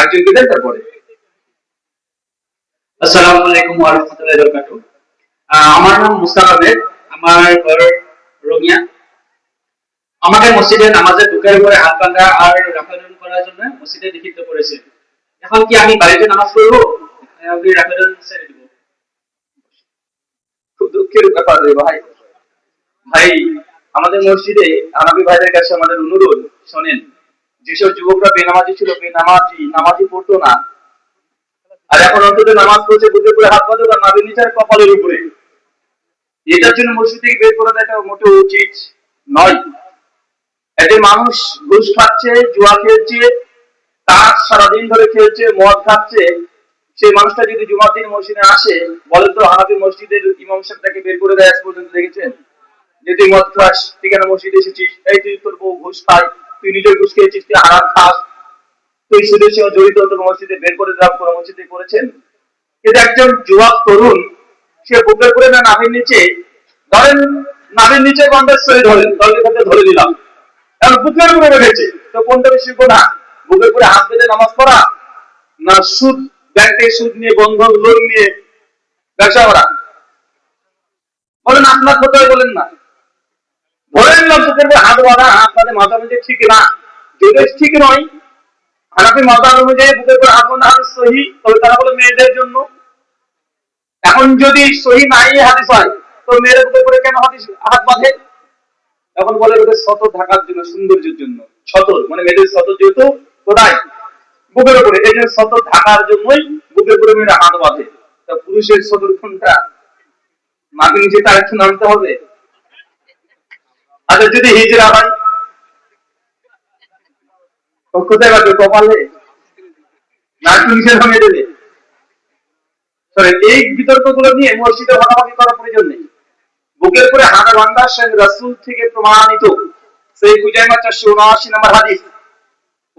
একজনকে দেন তারপরে। আসসালামু আলাইকুম ওয়া রাহমাতুল্লাহি ওয়া বারাকাতুহু। আমার নাম মুস্তাফা আহমেদ, আমার ঘর রোমিয়া। আমাকে মসজিদে নামাজে ঢোকার পরে হাত বাঁধা আর রাফাদান করার জন্য মসজিদে লিখিত করেছে। এখন কি আমি বাড়িতে নামাজ পড়বো নাকি রাফাদান ছেড়ে দিব? খুব দুঃখের ব্যাপার রে ভাই। ভাই, আমাদের মসজিদে আরবি ভাইদের কাছে আমাদের অনুরোধ শোনেন, যেসব যুবকরা বেনামাজি ছিল, নামাজি পড়তো না, আর এখন অন্তত নামাজ পড়ছে, বুকের উপরে হাত বাঁধো আর নাভির নিচে কপালের উপরে, এটার জন্য মসজিদ থেকে বের করে দেওয়াটা মোটেও উচিত নয়। এতে মানুষ ঘুষ খাচ্ছে, জুয়া খেলছে, তাস সারাদিন ধরে খেলছে, মদ খাচ্ছে। সেই মানুষটা যদি জুমার দিন মসজিদে আসে, বলেন তো হানাফি মসজিদের ইমাম সাহেবটাকে বের করে দেয় আজ পর্যন্ত দেখেছেন? যে তুই মদ খাস, তুই কেন মসজিদে এসেছিস, এই তুই তোর বউ ঘুষ খায়, তুই নিজের ঘুষ খেয়েছিস, তুই হারাম খাস, তুই সুদের সঙ্গে জড়িত, তোর মসজিদে বের করে দেওয়া কোনো মসজিদে করেছেন? কিন্তু একজন যুবক তরুণ, সে বুকের উপরে না নাভির নিচে, ধরেন নাভির নিচে গন্ডের সহি ধরেন, দলকে ধরে দিলাম, এখন বুকের উপরে রেখেছে, তো কোনটা বেশি গোনা? বুকের উপরে হাত বেঁধে নামাজ পড়া, না সুদ, ব্যাংক থেকে সুদ নিয়ে, বন্ধন লোন নিয়ে ব্যবসা করা? বলেন আপনার কোথায়, বলেন না। ধরে নিলাম বুকের উপরে হাত বাঁধা আপনাদের মাথা অনুযায়ী ঠিক না, যদি ঠিক নয়, হানাফি মাযহাব অনুযায়ী বুকের উপরে হাত বাঁধা হাদিস সহিহ, তবে তারা বলে মেয়েদের জন্য। এখন যদি সহিহ নাই হাদিস হয়, তো মেয়েদের বুকের উপরে কেন হাত বাঁধে? এখন বলে ওদের সতর ঢাকার জন্য, সৌন্দর্যের জন্য। সতর মানে মেয়েদের সতর যেহেতু কোথায়, বুকের উপরে, এই জন্য সতর ঢাকার জন্যই বুকের উপরে মেয়েরা হাত বাঁধে। তা পুরুষের সতর কোনটা? মাকে নিচে তার একটু নামতে হবে। আচ্ছা, যদি হিজরা হয়, কোথায় বাঁধবে? কপালে না একটু নিচে নামিয়ে দেবে? এই বিতর্কগুলো নিয়ে মসজিদে ভাগাভাগি করার প্রয়োজন নেই। বুকের উপরে হাত বাঁধা রাসূল থেকে প্রমাণিত। সেই খুজাইমা 479 নম্বর হাদিস,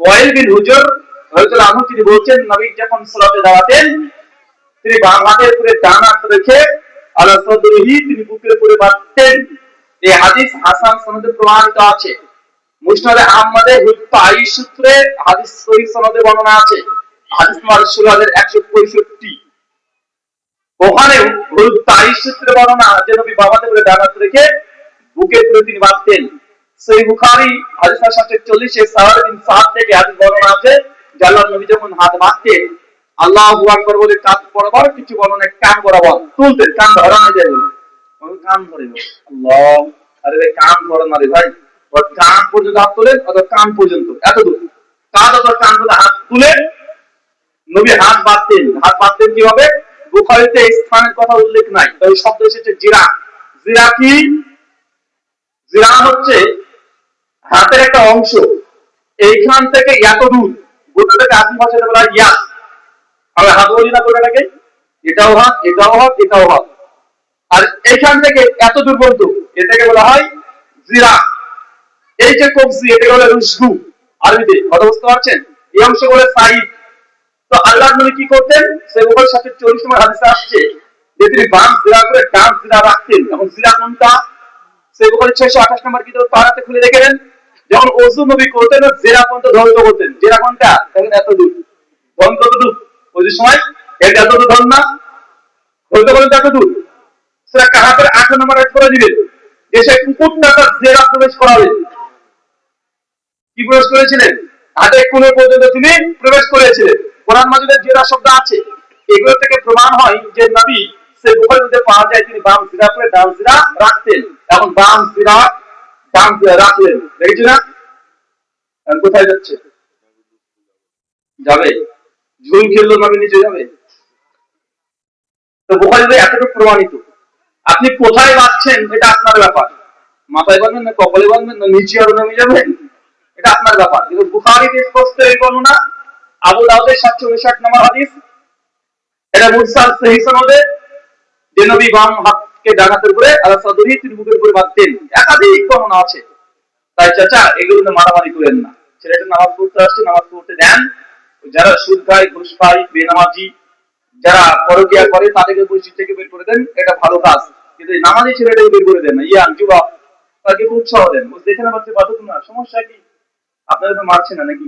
ওয়াইল বিন হুজর রাদিয়াল্লাহু আনহু তিনি বলছেন, নবী যখন সালাতে দাঁড়াতেন, তিনি বাম হাতের উপরে ডান হাত রেখে আলা সাদরিহি, তিনি বুকের উপরে বাঁধতেন। এই হাদিস হাসান সনদে প্রমাণিত আছে। মুসনাদ আহমদে হুত্তাই সূত্রে হাদিস সহিহ সনদে বর্ণনা আছে, হাদিস নম্বর 16165। ওখানে হুত্তাই সূত্রে বর্ণনা যে নবী বাম হাতের উপরে ডান হাত রেখে বুকের উপরে তিনি বাঁধতেন। সহিহ বুখারী হাদিস 740 এ সাহাব বিন সাদ থেকে হাদিস বর্ণনা আছে যে আল্লাহর নবী যখন হাত বাঁধতেন, আল্লাহু আকবার বলে কাঁধ বরাবর, কিছু বর্ণনায় কান বরাবর তুলতেন, কান ধরা না যায় বলে, কান ধরে আল্লাহ, আরে ভাই কান ধরে না রে ভাই, ওর কান পর্যন্ত হাত তোলেন, অথবা কান পর্যন্ত, এত দূর কাঁধ অথবা কান পর্যন্ত হাত তুলে নবী হাত বাঁধতেন। হাত বাঁধতেন কিভাবে? বুখারীতে এই স্থানের কথা উল্লেখ নাই, তবে শব্দ এসেছে জিরা। জিরা কি? জিরা হচ্ছে হাতের একটা অংশ, এইখান থেকে এত দূর, গোটাটাকে আরবি ভাষাতে বলা হয় ইয়া। আমরা হাত বলি না গোটাটাকে, এটাও হাত, এটাও হাত, এটাও হাত, আর এইখান থেকে এত দূর পর্যন্ত, এটাকে বলা হয় জিরা। এই যে কবজি, এটাকে বলে রুশদু আরবিতে, কথা বুঝতে পারছেন? এই অংশ বলে সাইদ। তো আল্লাহর নবী কি করতেন? সে বুখারী 740 নম্বর হাদিসে আসছে যে তিনি বাম জিরা করে ডান জিরা রাখতেন। এখন জিরা কোনটা? সে বুখারী 628 নম্বর কিতাব তাহারাতে খুলে দেখেন, যখন ওযু নবী করতেন, জিরা পর্যন্ত ধৌত করতেন। জিরা কোনটা? দেখেন এত দূর, ধন কত দূর ওই সময়, এটা এত দূর ধন না, ধৌত করতে এত দূর। সেটা কাহাতের 8 নম্বর আয়াত করে দিবেন, এসে কুকুরটাকে জিরা প্রবেশ করাবে। কি প্রবেশ করেছিলেন? হাতে কোন পর্যন্ত তিনি প্রবেশ করেছিলেন। কোরআন মাজিদে জিরা শব্দ আছে, এগুলো থেকে প্রমাণ হয় যে নবী, সে বুখারীর মধ্যে পাওয়া যায়, তিনি বাম জিরা করে ডান জিরা রাখতেন। এখন বাম জিরা ডান জিরা রাখলেন, দেখেছি না? কোথায় যাচ্ছে? যাবে ঝুল খেললো, নবী নিচে যাবে? তো বুখারীতে এতটুকু প্রমাণিত। আপনি কোথায় বাঁধছেন এটা আপনার ব্যাপার, মাথায় বাঁধবেন না কপালে বাঁধবেন না নিচে আর নামে যাবেন, এটা আপনার ব্যাপার। কিন্তু বুখারীতে স্পষ্ট এই বর্ণনা। আবু দাউদের 759 নম্বর হাদিস, এটা মুরসাল সহিহ সনদে, যে নবী বাম হাতকে ডান হাতের উপরে আলা সাদরিহি, তিনি বুকের উপরে বাঁধতেন। একাধিক বর্ণনা আছে। তাই চাচা এগুলো মারামারি করেন না। ছেলেটা নামাজ পড়তে আসছে, নামাজ পড়তে দেন। যারা সুদ খায়, ঘুষ খায়, বেনামাজি, যারা পরকিয়া করে, তাদেরকে মসজিদ থেকে বের করে দেন, এটা ভালো কাজ। কিন্তু এই নামাজি ছেলেটাকে বের করে দেন না, ইয়াং যুবক, তাকে উৎসাহ দেন, দেখে না বাচ্চা বাধক না, সমস্যা কি? আপনারা তো মারছে না নাকি?